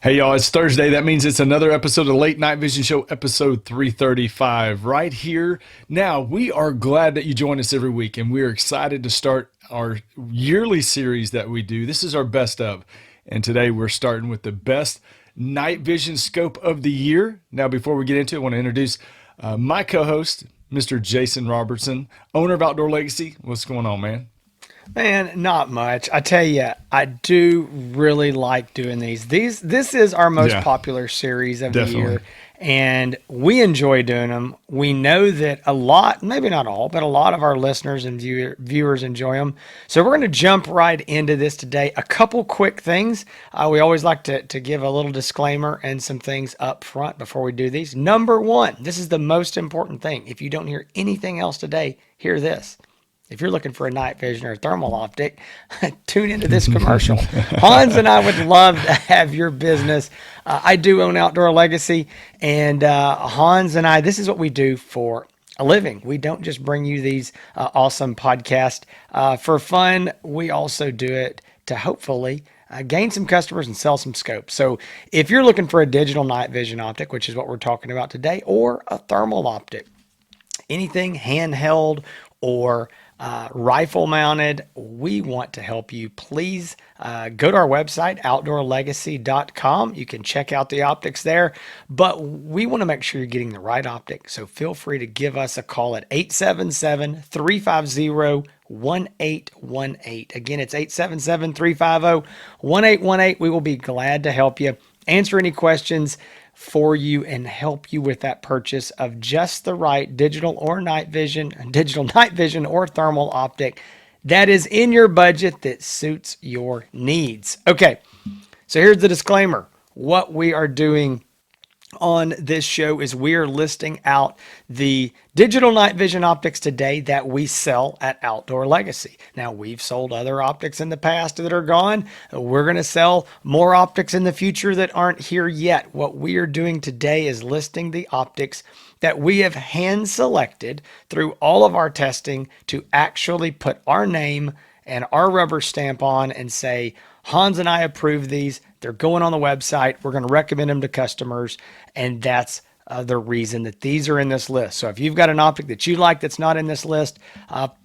Hey y'all, it's Thursday. That means it's another episode of the Late Night Vision Show, episode 335, right here. Now, we are glad that you join us every week, and we are excited to start our yearly series that we do. This is our best of, and today we're starting with the best night vision scope of the year. Now, before we get into it, I want to introduce my co-host, Mr. Jason Robertson, owner of Outdoor Legacy. What's going on, man? Man, not much. I tell you, I do really like doing these. This is our most Yeah, popular series of the definitely. year, and we enjoy doing them. We know that a lot, maybe not all, but a lot of our listeners and viewers enjoy them. So we're going to jump right into this today. A couple quick things. We always like to give a little disclaimer and some things up front before we do these. Number one, this is the most important thing. If you don't hear anything else today, hear this. If you're looking for a night vision or a thermal optic, tune into this commercial. Hans and I would love to have your business. I do own Outdoor Legacy, and Hans and I, this is what we do for a living. We don't just bring you these awesome podcasts for fun. We also do it to hopefully gain some customers and sell some scopes. So if you're looking for a digital night vision optic, which is what we're talking about today, or a thermal optic, anything handheld or rifle mounted, we want to help you. Please go to our website, outdoorlegacy.com. You can check out the optics there, but we want to make sure you're getting the right optic. So feel free to give us a call at 877-350-1818. Again, it's 877-350-1818. We will be glad to help you, answer any questions for you, and help you with that purchase of just the right digital night vision or thermal optic that is in your budget that suits your needs. Okay, so here's the disclaimer. What we are doing on this show is we are listing out the digital night vision optics today that we sell at Outdoor Legacy. Now, we've sold other optics in the past that are gone. We're going to sell more optics in the future that aren't here yet. What we are doing today is listing the optics that we have hand selected through all of our testing to actually put our name and our rubber stamp on and say, Hans and I approve these. They're going on the website. We're going to recommend them to customers. And that's the reason that these are in this list. So if you've got an optic that you like that's not in this list,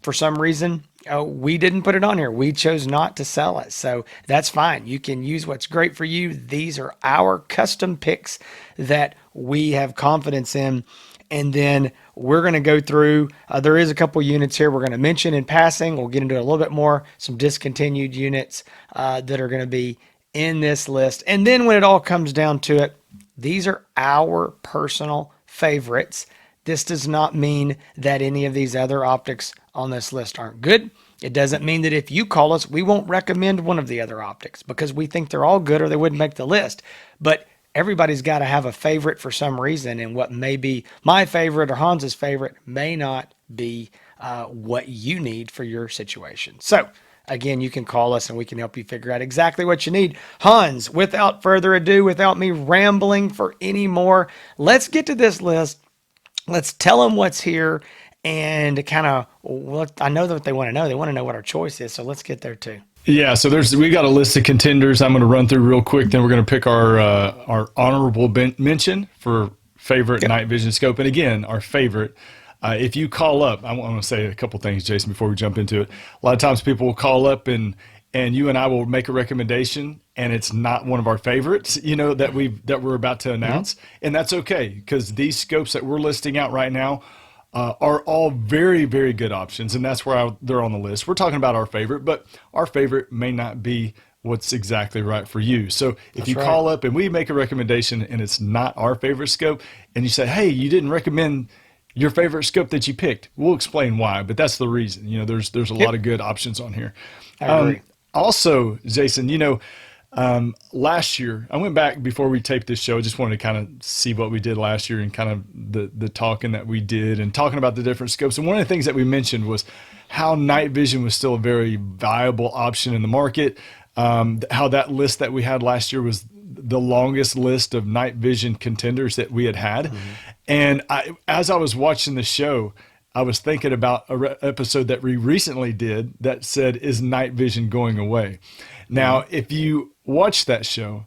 for some reason, we didn't put it on here. We chose not to sell it. So that's fine. You can use what's great for you. These are our custom picks that we have confidence in. And then we're going to go through, there is a couple units here we're going to mention in passing. We'll get into a little bit more, some discontinued units that are going to be in this list. And then when it all comes down to it, these are our personal favorites. This does not mean that any of these other optics on this list aren't good. It doesn't mean that if you call us, we won't recommend one of the other optics because we think they're all good or they wouldn't make the list. But everybody's got to have a favorite for some reason, and what may be my favorite or Hans's favorite may not be what you need for your situation. So again, you can call us and we can help you figure out exactly what you need. Hans, without further ado, without me rambling for any more, let's get to this list. Let's tell them what's here and kind of, well, I know what they want to know. They want to know what our choice is, so let's get there too. Yeah, so we got a list of contenders. I'm going to run through real quick. Then we're going to pick our honorable mention for favorite Yep. night vision scope, and again, our favorite. If you call up, I want to say a couple things, Jason, before we jump into it. A lot of times people will call up and you and I will make a recommendation, and it's not one of our favorites, that we're about to Mm-hmm. announce, and that's okay because these scopes that we're listing out right now are all very, very good options, and that's why they're on the list. We're talking about our favorite, but our favorite may not be what's exactly right for you. So if That's you right. call up and we make a recommendation and it's not our favorite scope, and you say, "Hey, you didn't recommend your favorite scope that you picked," we'll explain why. But that's the reason. There's a lot Yep. of good options on here. I agree. Also, Jason, last year, I went back before we taped this show. I just wanted to kind of see what we did last year and kind of the talking that we did and talking about the different scopes. And one of the things that we mentioned was how night vision was still a very viable option in the market. How that list that we had last year was the longest list of night vision contenders that we had had. Mm-hmm. And as I was watching the show, I was thinking about a episode that we recently did that said, "Is night vision going away?" Mm-hmm. Now, if you watch that show,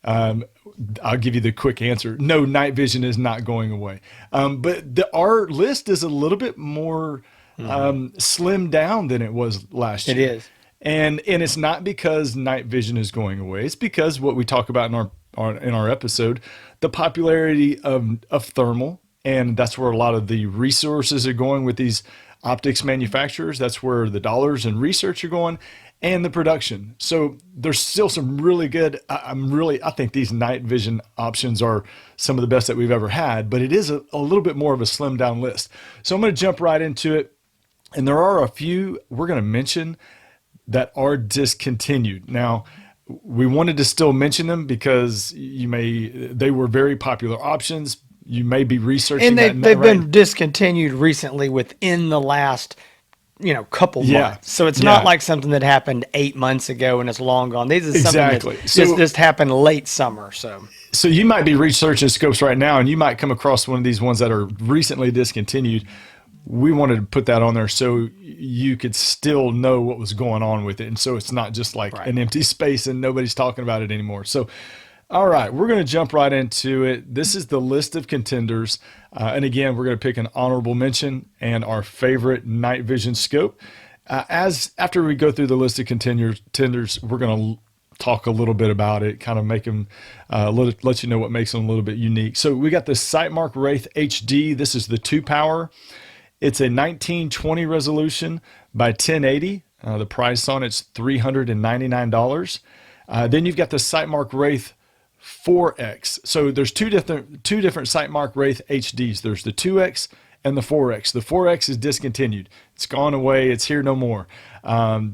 I'll give you the quick answer. No, night vision is not going away. Our list is a little bit more slimmed down than it was last It year. is. And it's not because night vision is going away. It's because what we talk about in our episode, the popularity of thermal, and that's where a lot of the resources are going with these optics manufacturers. That's where the dollars and research are going, and the production. So there's still some really good. I think these night vision options are some of the best that we've ever had. But it is a little bit more of a slim down list. So I'm going to jump right into it. And there are a few we're going to mention that are discontinued. Now, we wanted to still mention them because they were very popular options. You may be researching And that they've right. been discontinued recently within the last, couple Yeah. months. So it's not Yeah. like something that happened 8 months ago and it's long gone. This is something Exactly. that So just happened late summer. so you might be researching scopes right now and you might come across one of these ones that are recently discontinued. We wanted to put that on there so you could still know what was going on with it. And so it's not just like Right. an empty space and nobody's talking about it anymore. So, all right, we're going to jump right into it. This is the list of contenders. And again, we're going to pick an honorable mention and our favorite night vision scope. After we go through the list of contenders, we're going to talk a little bit about it, kind of make them let you know what makes them a little bit unique. So we got the Sightmark Wraith HD. This is the 2-power. It's a 1920 resolution by 1080. The price on it's $399. Then you've got the Sightmark Wraith 4X. So there's two different Sightmark Wraith HDs. There's the 2X and the 4X. The 4X is discontinued. It's gone away. It's here no more.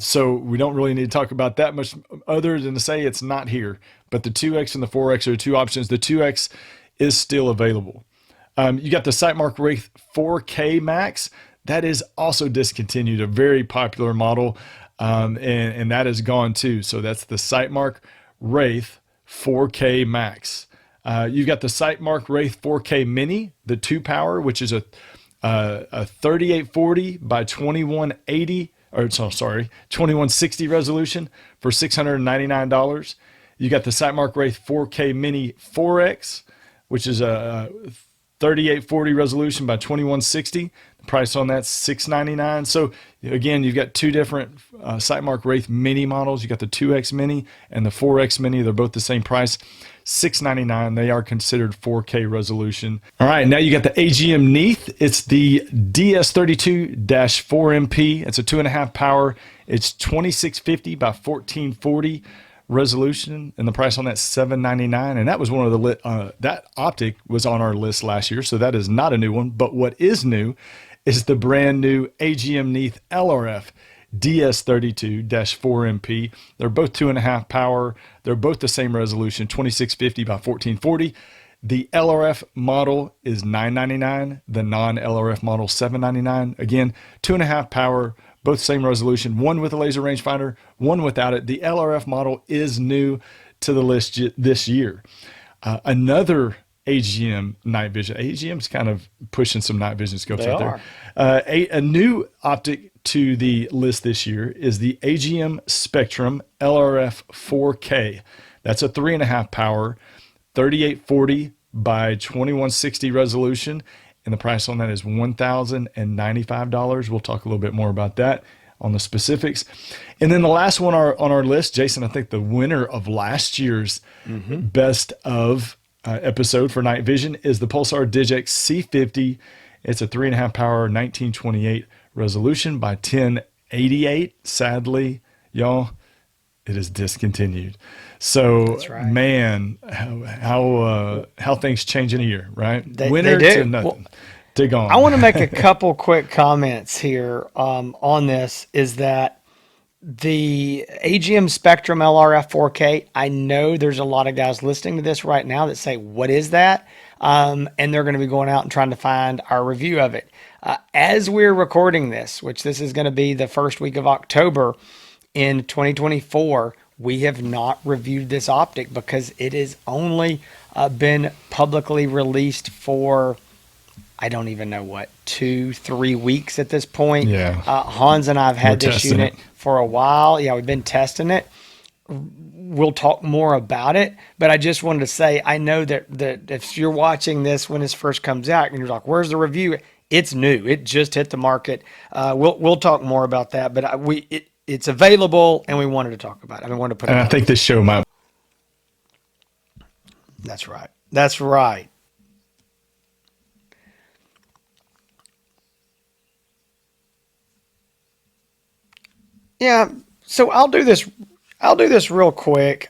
So we don't really need to talk about that much other than to say it's not here. But the 2X and the 4X are two options. The 2X is still available. You got the Sightmark Wraith 4K Max. That is also discontinued, a very popular model, and that is gone too. So that's the Sightmark Wraith 4K Max. You've got the Sightmark Wraith 4K Mini, the 2-power, which is a 3840 by 2180, or sorry, 2160 resolution for $699. You got the Sightmark Wraith 4K Mini 4X, which is a 3840 resolution by 2160. The price on that's $699. So again, you've got two different Sightmark Wraith Mini models. You got the 2X Mini and the 4X Mini. They're both the same price, $699. They are considered 4K resolution. All right, now you got the AGM Neath. It's the DS32-4MP. It's a 2.5 power. It's 2650 by 1440 resolution, and the price on that $799. And that was one of the that optic was on our list last year, so that is not a new one. But what is new is the brand new AGM Neath LRF DS32-4MP. They're both 2.5 power. They're both the same resolution, 2650 by 1440. The LRF model is $999. The non-LRF model $799. Again, 2.5 power. Both same resolution, one with a laser rangefinder, one without it. The LRF model is new to the list this year. Another AGM night vision. AGM's kind of pushing some night vision scopes out there. A new optic to the list this year is the AGM Spectrum LRF 4K. That's a 3.5 power, 3840 by 2160 resolution. And the price on that is $1,095. We'll talk a little bit more about that on the specifics. And then the last one on our list, Jason, I think the winner of last year's best of episode for night vision is the Pulsar Digix C50. It's a 3.5 power, 1928 resolution by 1088. Sadly, y'all, it is discontinued. So, That's right. man, how things change in a year, right? they Winner do. to nothing. Well, Dig on. I want to make a couple quick comments here on this. Is that the AGM Spectrum LRF 4K? I know there's a lot of guys listening to this right now that say, "What is that?" And they're going to be going out and trying to find our review of it. As we're recording this, which this is going to be the first week of October in 2024, we have not reviewed this optic because it has only been publicly released for, I don't even know what, 2-3 weeks at this point. Yeah. Hans and I have had We're this testing unit it. for a while. Yeah, we've been testing it. we'll talk more about it. But I just wanted to say, I know that if you're watching this when this first comes out and you're like, "Where's the review?" It's new. It just hit the market. We'll talk more about that. But it's available, and we wanted to talk about it. I mean, we wanted to put And it I out think there. this show might. That's right. That's right. Yeah. So I'll do this real quick.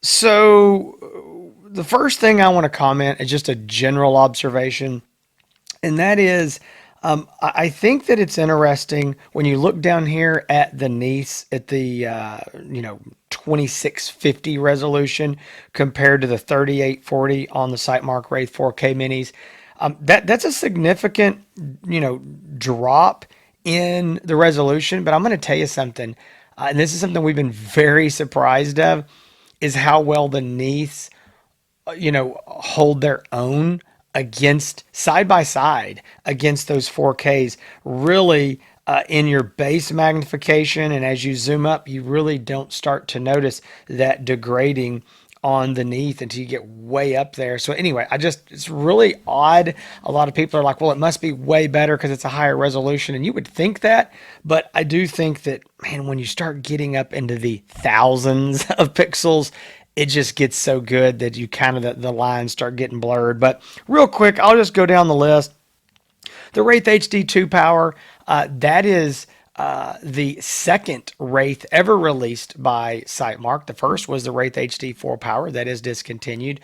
So the first thing I want to comment is just a general observation, and that is, I think that it's interesting when you look down here at the Nice at the 2650 resolution compared to the 3840 on the Sightmark Wraith 4K minis. That's a significant drop in the resolution. But I'm going to tell you something, and this is something we've been very surprised of, is how well the Nice hold their own against side by side against those 4Ks. Really, in your base magnification, and as you zoom up, you really don't start to notice that degrading on the Neath until you get way up there. So anyway, it's really odd. A lot of people are like, well, it must be way better because it's a higher resolution. And you would think that, but I do think that, man, when you start getting up into the thousands of pixels, it just gets so good that you kind of the lines start getting blurred. But real quick, I'll just go down the list. The Wraith HD2 Power, that is the second Wraith ever released by Sightmark. The first was the Wraith HD4 Power that is discontinued.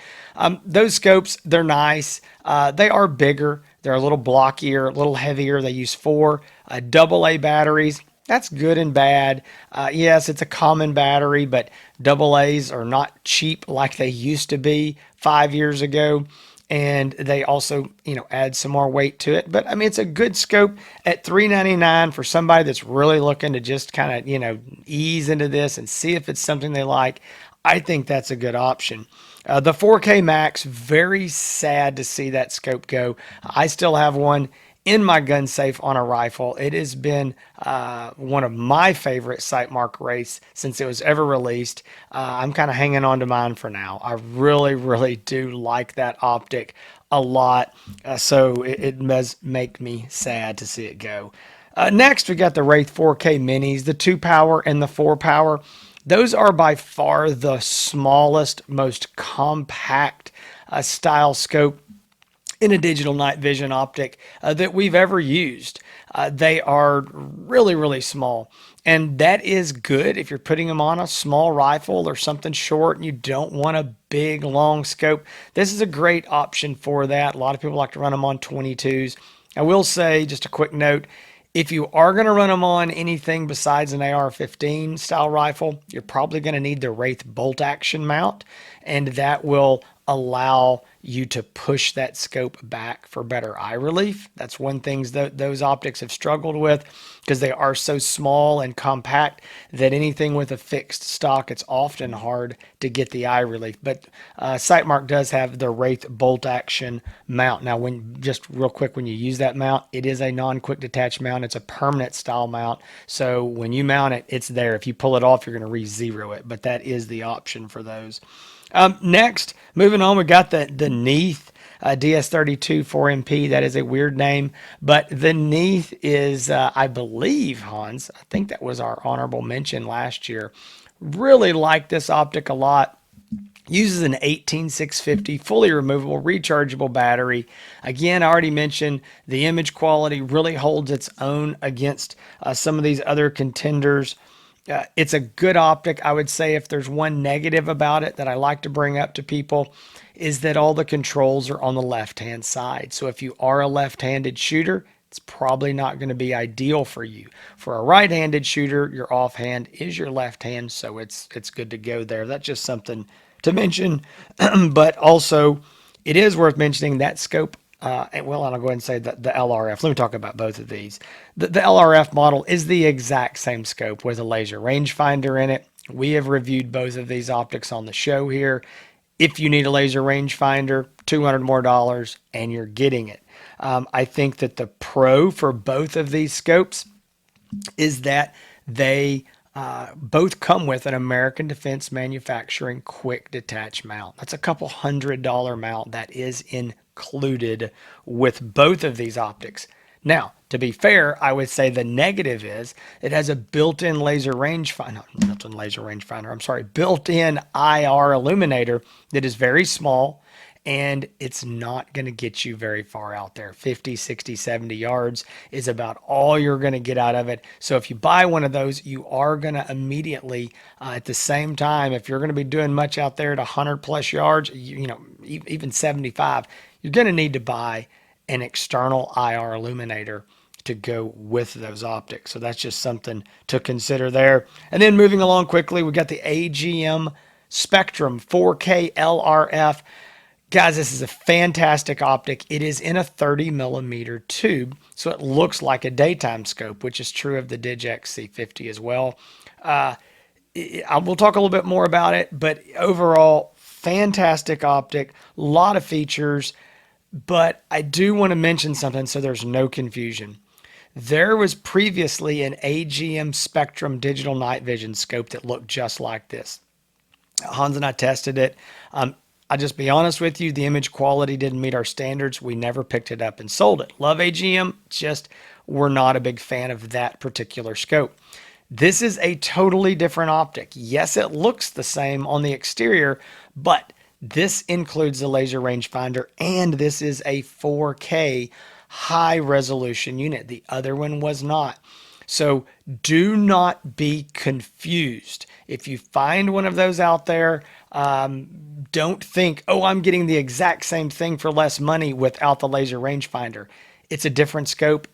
Those scopes, they're nice. They are bigger. They're a little blockier, a little heavier. They use four AA batteries. That's good and bad. Yes, it's a common battery, but double A's are not cheap like they used to be 5 years ago. And they also, add some more weight to it. But I mean, it's a good scope at $399 for somebody that's really looking to just kind of, ease into this and see if it's something they like. I think that's a good option. The 4K Max, very sad to see that scope go. I still have one in my gun safe on a rifle. It has been one of my favorite Sightmark Wraiths since it was ever released. I'm kind of hanging on to mine for now. I really, really do like that optic a lot. So it does make me sad to see it go. Next, we got the Wraith 4K Minis, the 2 power and the 4 power. Those are by far the smallest, most compact style scope in a digital night vision optic that we've ever used. They are really, really small. And that is good if you're putting them on a small rifle or something short and you don't want a big, long scope. This is a great option for that. A lot of people like to run them on 22s. I will say, just a quick note, if you are going to run them on anything besides an AR-15 style rifle, you're probably going to need the Wraith bolt action mount, and that will allow you to push that scope back for better eye relief. That's one thing that those optics have struggled with because they are so small and compact that anything with a fixed stock, it's often hard to get the eye relief. But Sightmark does have the Wraith bolt action mount. Now, just real quick, when you use that mount, it is a non-quick detach mount. It's a permanent style mount. So when you mount it, it's there. If you pull it off, you're going to re-zero it. But that is the option for those. Next, moving on, we got the Neath DS32 4MP. That is a weird name, but the Neath is, I believe, Hans, I think that was our honorable mention last year. Really like this optic a lot. Uses an 18650 fully removable rechargeable battery. Again, I already mentioned the image quality really holds its own against some of these other contenders. It's a good optic. I would say if there's one negative about it that I like to bring up to people is that all the controls are on the left-hand side. So if you are a left-handed shooter, it's probably not going to be ideal for you. For a right-handed shooter, your offhand is your left hand, so it's good to go there. That's just something to mention. But also, it is worth mentioning that scope. And I'll go ahead and say that the LRF. Let me talk about both of these. The LRF model is the exact same scope with a laser rangefinder in it. We have reviewed both of these optics on the show here. If you need a laser rangefinder, $200 more and you're getting it. I think that the pro for both of these scopes is that they Both come with an American Defense Manufacturing quick detach mount. That's a couple $100 mount that is included with both of these optics. Now, to be fair, I would say the negative is it has a built-in laser rangefinder, not built-in laser rangefinder, I'm sorry, built-in IR illuminator that is very small, and it's not going to get you very far out there. 50, 60, 70 yards is about all you're going to get out of it. So if you buy one of those, you are going to immediately, at the same time, if you're going to be doing much out there at 100 plus yards, even 75, you're going to need to buy an external IR illuminator to go with those optics. So that's just something to consider there. And then moving along quickly, we got the AGM Spectrum 4K LRF. Guys, this is a fantastic optic. It is in a 30 millimeter tube, so it looks like a daytime scope, which is true of the DigX C50 as well. I will talk a little bit more about it, but overall, fantastic optic, a lot of features. But I do want to mention something so there's no confusion. There was previously an AGM Spectrum digital night vision scope that looked just like this. Hans and I tested it. I'll just be honest with you, the image quality didn't meet our standards. We never picked it up and sold it. Love AGM, just we're not a big fan of that particular scope. This is a totally different optic. Yes, it looks the same on the exterior, but this includes the laser rangefinder, and this is a 4K high resolution unit. The other one was not. So do not be confused. If you find one of those out there, don't think, oh, I'm getting the exact same thing for less money without the laser rangefinder. It's a different scope.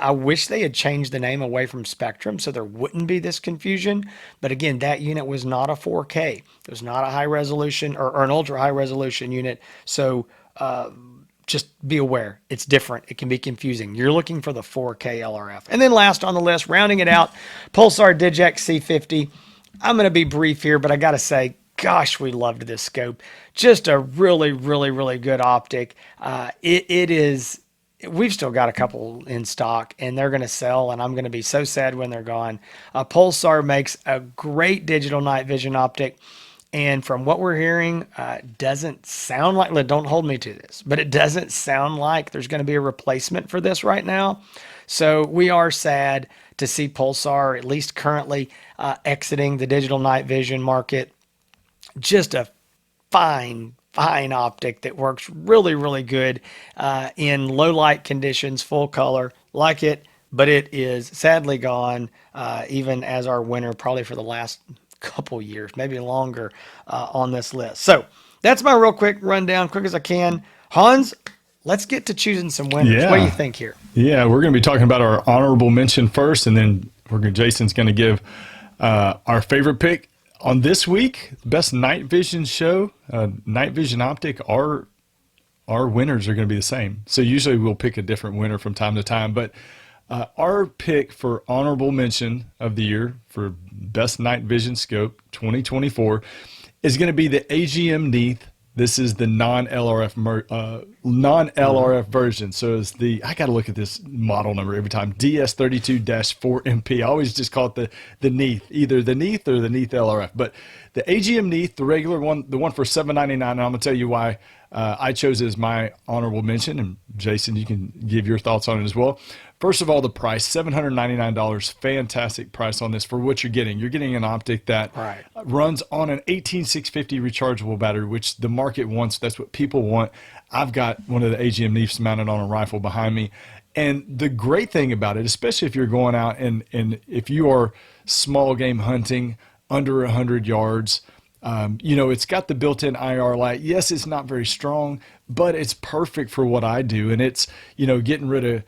I wish they had changed the name away from Spectrum so there wouldn't be this confusion. But again, that unit was not a 4K. It was not a high resolution or an ultra high resolution unit. So just be aware, it's different. It can be confusing. You're looking for the 4K LRF. And then last on the list, rounding it out, Pulsar DigX C50. I'm going to be brief here, but I got to say, gosh, we loved this scope. Just a really, really, really good optic. It is, we've still got a couple in stock and they're going to sell, and I'm going to be so sad when they're gone. Pulsar makes a great digital night vision optic. And from what we're hearing, doesn't sound like, don't hold me to this, but it doesn't sound like there's going to be a replacement for this right now. So we are sad to see Pulsar, at least currently, exiting the digital night vision market. Just a fine optic that works really, really good in low light conditions, full color, like it, but it is sadly gone, even as our winner, probably for the last couple years, maybe longer, on this list. So that's my real quick rundown, quick as I can. Hans, let's get to choosing some winners. What do you think here? Yeah, we're going to be talking about our honorable mention first, and then Jason's going to give our favorite pick on this week. Best night vision show, night vision optic. Our winners are going to be the same. So usually we'll pick a different winner from time to time, but our pick for honorable mention of the year for best night vision scope 2024 is going to be the AGM Neath. This is the non-LRF version. So it's I got to look at this model number every time. DS32-4MP. I always just call it the Neath, either the Neath or the Neath LRF. But the AGM Neath, the regular one, the one for $799, and I'm going to tell you why I chose it as my honorable mention. And Jason, you can give your thoughts on it as well. First of all, the price, $799, fantastic price on this for what you're getting. You're getting an optic that runs on an 18650 rechargeable battery, which the market wants. That's what people want. I've got one of the AGM Neefs mounted on a rifle behind me. And the great thing about it, especially if you're going out and if you are small game hunting under 100 yards, it's got the built-in IR light. Yes, it's not very strong, but it's perfect for what I do. And it's, getting rid of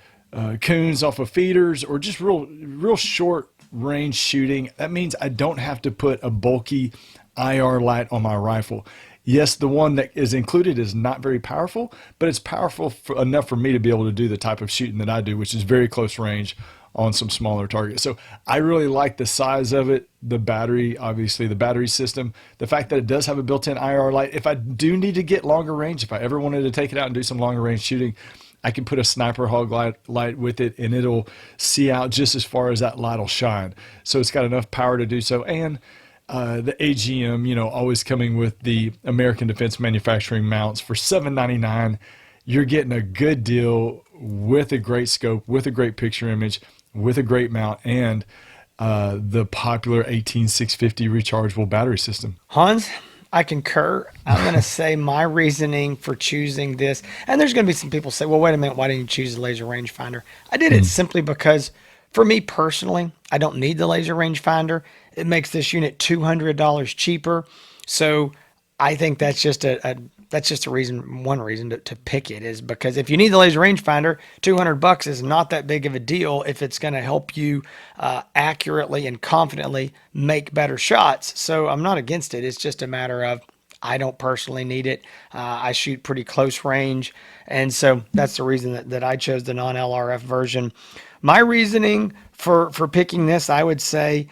coons off of feeders or just real short range shooting. That means I don't have to put a bulky IR light on my rifle. Yes, the one that is included is not very powerful, but it's powerful enough for me to be able to do the type of shooting that I do, which is very close range on some smaller targets. So I really like the size of it, the battery, obviously the battery system, the fact that it does have a built-in IR light. If I do need to get longer range, if I ever wanted to take it out and do some longer range shooting, I can put a sniper hog light with it, and it'll see out just as far as that light will shine. So it's got enough power to do so. And the AGM, always coming with the American Defense Manufacturing mounts for $7.99. You're getting a good deal with a great scope, with a great picture image, with a great mount, and the popular 18650 rechargeable battery system. Hans, I concur. I'm going to say my reasoning for choosing this, and there's going to be some people say, well, wait a minute, why didn't you choose the laser rangefinder? I did it simply because for me personally, I don't need the laser rangefinder. It makes this unit $200 cheaper. So I think that's just that's just a reason, one reason to pick it is because if you need the laser rangefinder, $200 is not that big of a deal if it's going to help you accurately and confidently make better shots. So I'm not against it. It's just a matter of I don't personally need it. I shoot pretty close range, and so that's the reason that I chose the non-LRF version. My reasoning for picking this, I would say,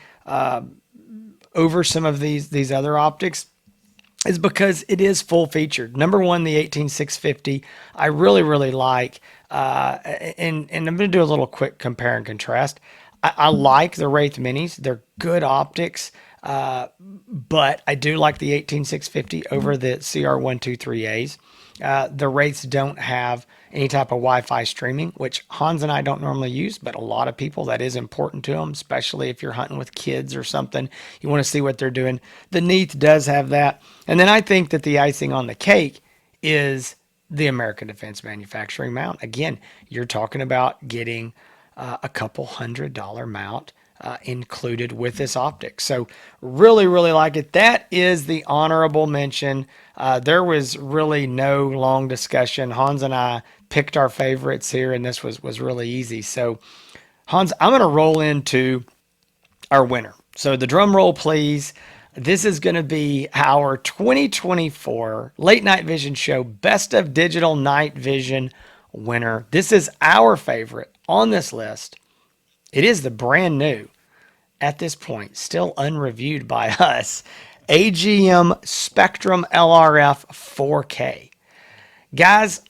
over some of these other optics is because it is full featured. Number one, the 18650, I really like, and I'm going to do a little quick compare and contrast. I like the Wraith Minis; they're good optics, but I do like the 18650 over the CR123As. The Wraiths don't have any type of Wi-Fi streaming, which Hans and I don't normally use, but a lot of people, that is important to them, especially if you're hunting with kids or something. You want to see what they're doing. The Neath does have that. And then I think that the icing on the cake is the American Defense Manufacturing mount. Again, you're talking about getting a couple $100 mount included with this optic. So really like it. That is the honorable mention. There was really no long discussion. Hans and I picked our favorites here, and this was really easy. So Hans, I'm going to roll into our winner. So the drum roll, please. This is going to be our 2024 Late Night Vision Show Best of Digital Night Vision winner. This is our favorite on this list. It is the brand new, at this point, still unreviewed by us, AGM Spectrum LRF 4K. Guys,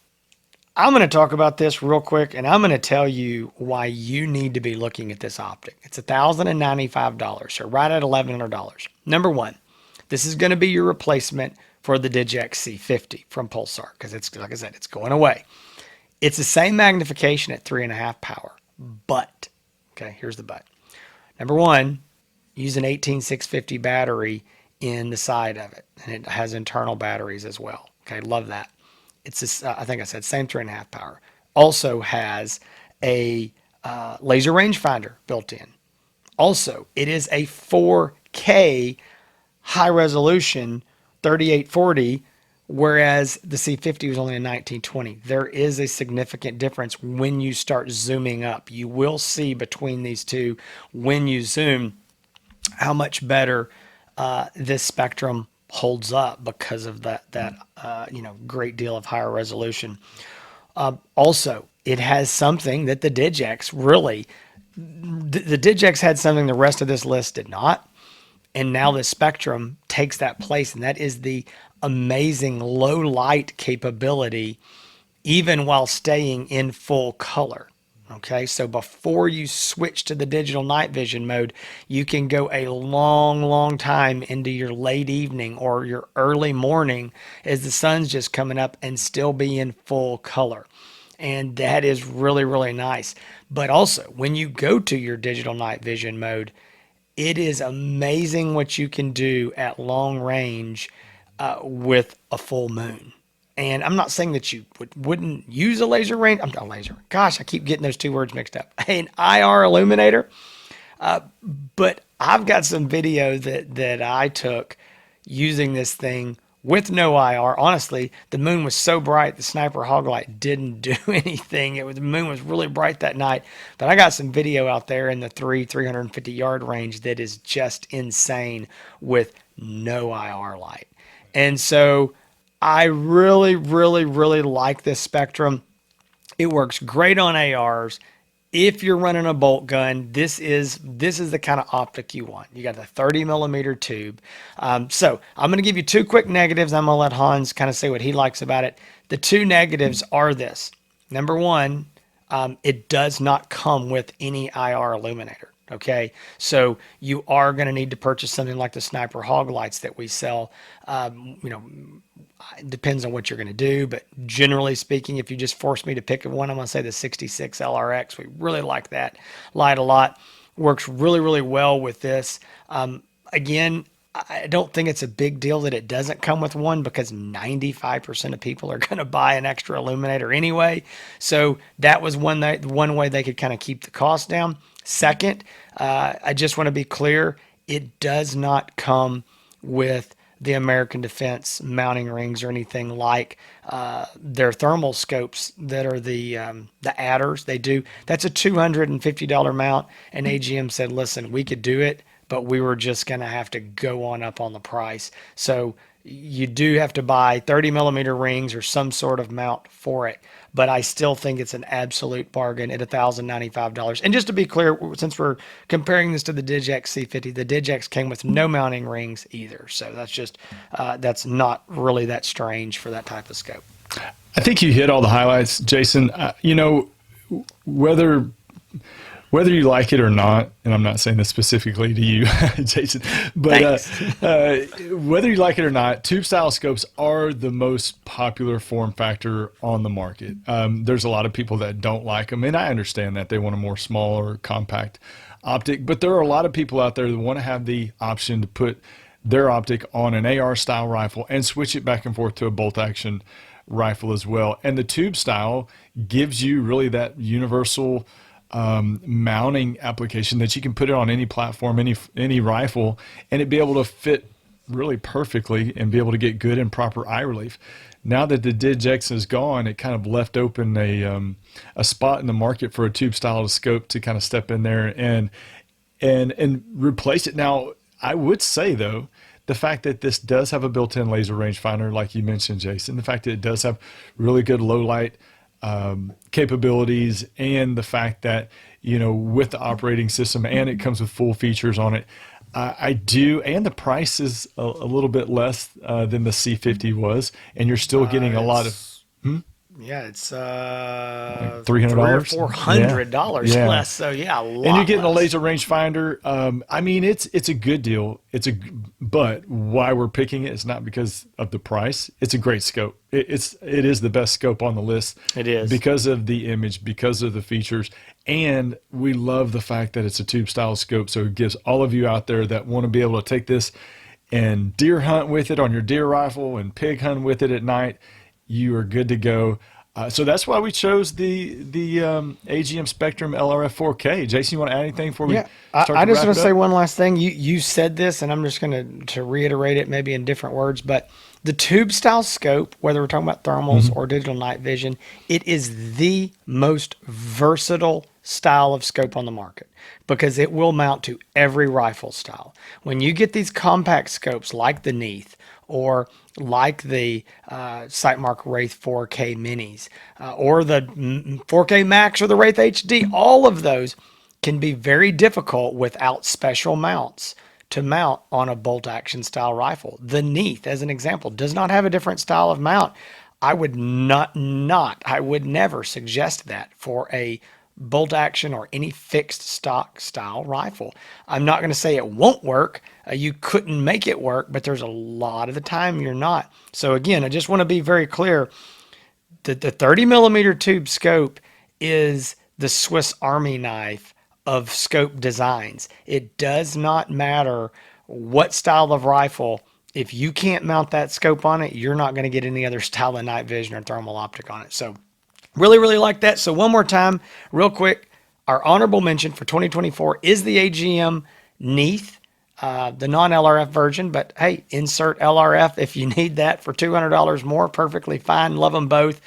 I'm going to talk about this real quick, and I'm going to tell you why you need to be looking at this optic. It's $1,095, so right at $1,100. Number one, this is going to be your replacement for the Digex C50 from Pulsar, because it's, like I said, it's going away. It's the same magnification at 3.5 power, but, okay, here's the but. Number one, use an 18650 battery in the side of it, and it has internal batteries as well. Okay, love that. It's this, I think I said same 3.5 power. Also has a laser rangefinder built in. Also, it is a 4K high resolution 3840, whereas the C50 was only a 1920. There is a significant difference when you start zooming up. You will see between these two when you zoom how much better this Spectrum holds up because of that great deal of higher resolution. Also, it has something that the Digex really, the Digex had something the rest of this list did not. And now the Spectrum takes that place, and that is the amazing low light capability, even while staying in full color. Okay, so before you switch to the digital night vision mode, you can go a long time into your late evening or your early morning as the sun's just coming up and still be in full color. And that is really nice. But also, when you go to your digital night vision mode, it is amazing what you can do at long range with a full moon. And I'm not saying that you wouldn't use a laser range. I'm not laser. Gosh, I keep getting those two words mixed up. An IR illuminator. But I've got some video that I took using this thing with no IR. Honestly, the moon was so bright, the sniper hog light didn't do anything. The moon was really bright that night. But I got some video out there in the 350 yard range that is just insane with no IR light. And so I really like this Spectrum. It works great on ARs. If you're running a bolt gun, this is the kind of optic you want. You got the 30 millimeter tube. So I'm going to give you two quick negatives. I'm going to let Hans kind of say what he likes about it. The two negatives are this. Number one, it does not come with any IR illuminator. Okay, so you are going to need to purchase something like the Sniper Hog lights that we sell. It depends on what you're going to do, but generally speaking, if you just force me to pick one, I'm going to say the 66 LRX. We really like that light a lot. Works really, really well with this. Again, I don't think it's a big deal that it doesn't come with one because 95% of people are going to buy an extra illuminator anyway. So that was one way they could kind of keep the cost down. Second, I just want to be clear, it does not come with the American Defense mounting rings or anything like their thermal scopes that are the adders. They do. That's a $250 mount, and AGM said, "Listen, we could do it, but we were just going to have to go on up on the price." So you do have to buy 30 millimeter rings or some sort of mount for it. But I still think it's an absolute bargain at $1,095. And just to be clear, since we're comparing this to the DigX C50, the DigX came with no mounting rings either. So that's not really that strange for that type of scope. I think you hit all the highlights, Jason. Whether whether you like it or not, and I'm not saying this specifically to you, Jason, but whether you like it or not, tube style scopes are the most popular form factor on the market. There's a lot of people that don't like them, and I understand that they want a more smaller, compact optic, but there are a lot of people out there that want to have the option to put their optic on an AR style rifle and switch it back and forth to a bolt action rifle as well. And the tube style gives you really that universal mounting application that you can put it on any platform, any rifle, and it be able to fit really perfectly and be able to get good and proper eye relief. Now that the DigX is gone, it kind of left open a spot in the market for a tube style scope to kind of step in there and replace it. Now, I would say though, the fact that this does have a built-in laser rangefinder, like you mentioned, Jason, the fact that it does have really good low light capabilities, and the fact that, with the operating system and it comes with full features on it, I do, and the price is a little bit less than the C50 was, and you're still getting a lot of. Yeah, it's $300, $300 or $400 yeah. less. So yeah, a lot And you're getting a less. laser rangefinder. I mean, it's a good deal. But why we're picking it is not because of the price. It's a great scope. It is the best scope on the list. It is. Because of the image, because of the features, and we love the fact that it's a tube style scope. So it gives all of you out there that want to be able to take this and deer hunt with it on your deer rifle and pig hunt with it at night. You are good to go. So that's why we chose the AGM Spectrum LRF 4K. Jason, you want to add anything before we Yeah, start I to just wrap want it to say up? one last thing. You said this, and I'm just going to reiterate it, maybe in different words. But the tube style scope, whether we're talking about thermals or digital night vision, it is the most versatile style of scope on the market because it will mount to every rifle style. When you get these compact scopes like the Neath or like the Sightmark Wraith 4K minis or the 4K Max or the Wraith HD, all of those can be very difficult without special mounts to mount on a bolt action style rifle. The Neath, as an example, does not have a different style of mount. I would I would never suggest that for a bolt action or any fixed stock style rifle. I'm not going to say it won't work. You couldn't make it work, but there's a lot of the time you're not. So again, I just want to be very clear that the 30 millimeter tube scope is the Swiss Army knife of scope designs. It does not matter what style of rifle. If you can't mount that scope on it, you're not going to get any other style of night vision or thermal optic on it. So really, really like that. So one more time, real quick, our honorable mention for 2024 is the AGM Neath, the non-LRF version. But hey, insert LRF if you need that for $200 more. Perfectly fine. Love them both.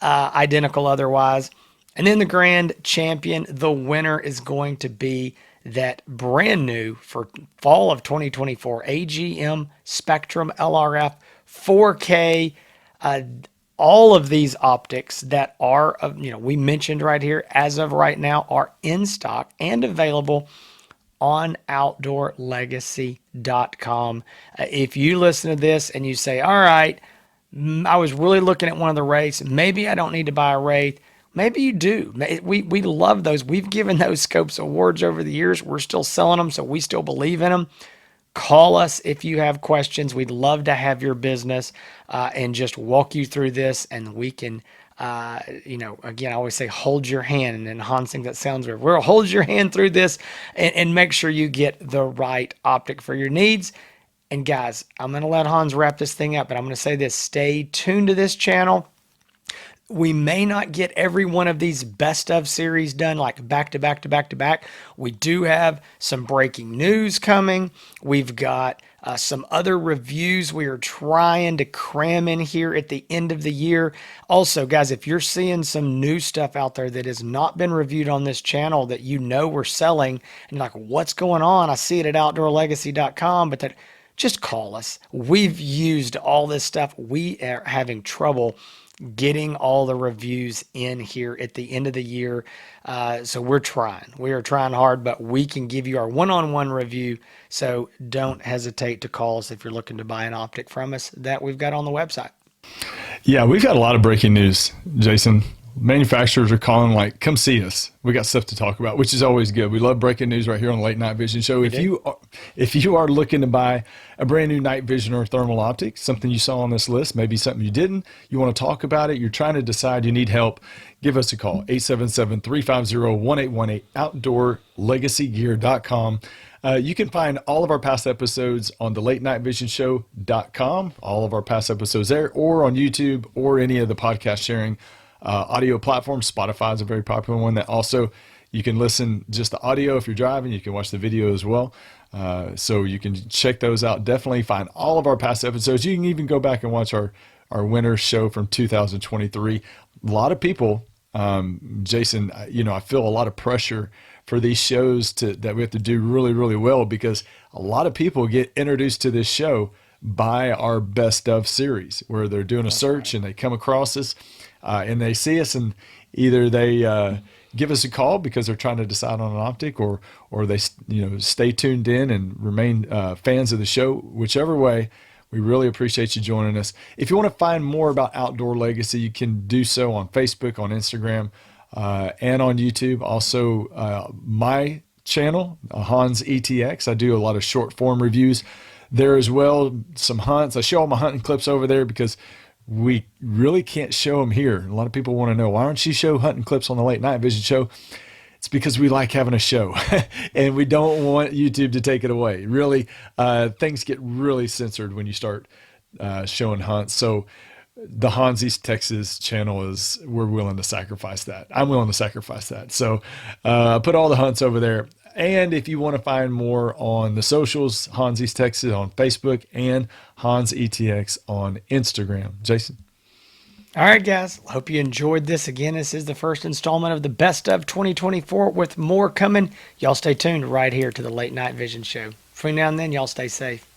Identical otherwise. And then the grand champion, the winner is going to be that brand new for fall of 2024 AGM Spectrum LRF 4K. All of these optics that are, we mentioned right here, as of right now, are in stock and available on outdoorlegacy.com. If you listen to this and you say, all right, I was really looking at one of the Wraiths, maybe I don't need to buy a Wraith, Maybe you do. We love those. We've given those scopes awards over the years. We're still selling them, so we still believe in them. Call us if you have questions. We'd love to have your business and just walk you through this, and we can, again, I always say hold your hand, and then Hans thinks that sounds weird. We'll hold your hand through this and make sure you get the right optic for your needs. And guys, I'm going to let Hans wrap this thing up, but I'm going to say this: stay tuned to this channel. We may not get every one of these best of series done like back to back to back to back. We do have some breaking news coming. We've got some other reviews we are trying to cram in here at the end of the year. Also, guys, if you're seeing some new stuff out there that has not been reviewed on this channel that you know we're selling, and you're like, what's going on? I see it at outdoorlegacy.com, but that just call us. We've used all this stuff. We are having trouble getting all the reviews in here at the end of the year. So we're trying. We are trying hard, but we can give you our one-on-one review. So don't hesitate to call us if you're looking to buy an optic from us that we've got on the website. Yeah, we've got a lot of breaking news, Jason. Manufacturers are calling like, come see us. We got stuff to talk about, which is always good. We love breaking news right here on the Late Night Vision Show. If you are looking to buy a brand new night vision or thermal optic, something you saw on this list, maybe something you didn't, you want to talk about it, you're trying to decide, you need help, give us a call, 877-350-1818, outdoorlegacygear.com. You can find all of our past episodes on the latenightvision.show.com, all of our past episodes there, or on YouTube, or any of the podcast sharing audio platforms. Spotify is a very popular one that also you can listen just the audio if you're driving. You can watch the video as well. So you can check those out. Definitely find all of our past episodes. You can even go back and watch our winter show from 2023. A lot of people, Jason, I feel a lot of pressure for these shows that we have to do really, really well, because a lot of people get introduced to this show by our best of series, where they're doing a search and they come across us and they see us, and either they give us a call because they're trying to decide on an optic, or they stay tuned in and remain fans of the show. Whichever way, we really appreciate you joining us. If you want to find more about Outdoor Legacy, you can do so on Facebook, on Instagram, and on YouTube. Also, my channel, Hans ETX. I do a lot of short form reviews there as well. Some hunts. I show all my hunting clips over there because we really can't show them here. A lot of people want to know, why don't you show hunting clips on the Late Night Vision Show? It's because we like having a show and we don't want YouTube to take it away. Really, things get really censored when you start showing hunts. So the Hans East Texas channel we're willing to sacrifice that. I'm willing to sacrifice that. So put all the hunts over there. And if you want to find more on the socials, Hans East Texas on Facebook and Hans ETX on Instagram. Jason? All right, guys. Hope you enjoyed this. Again, this is the first installment of the Best of 2024 with more coming. Y'all stay tuned right here to the Late Night Vision Show. Between now and then, y'all stay safe.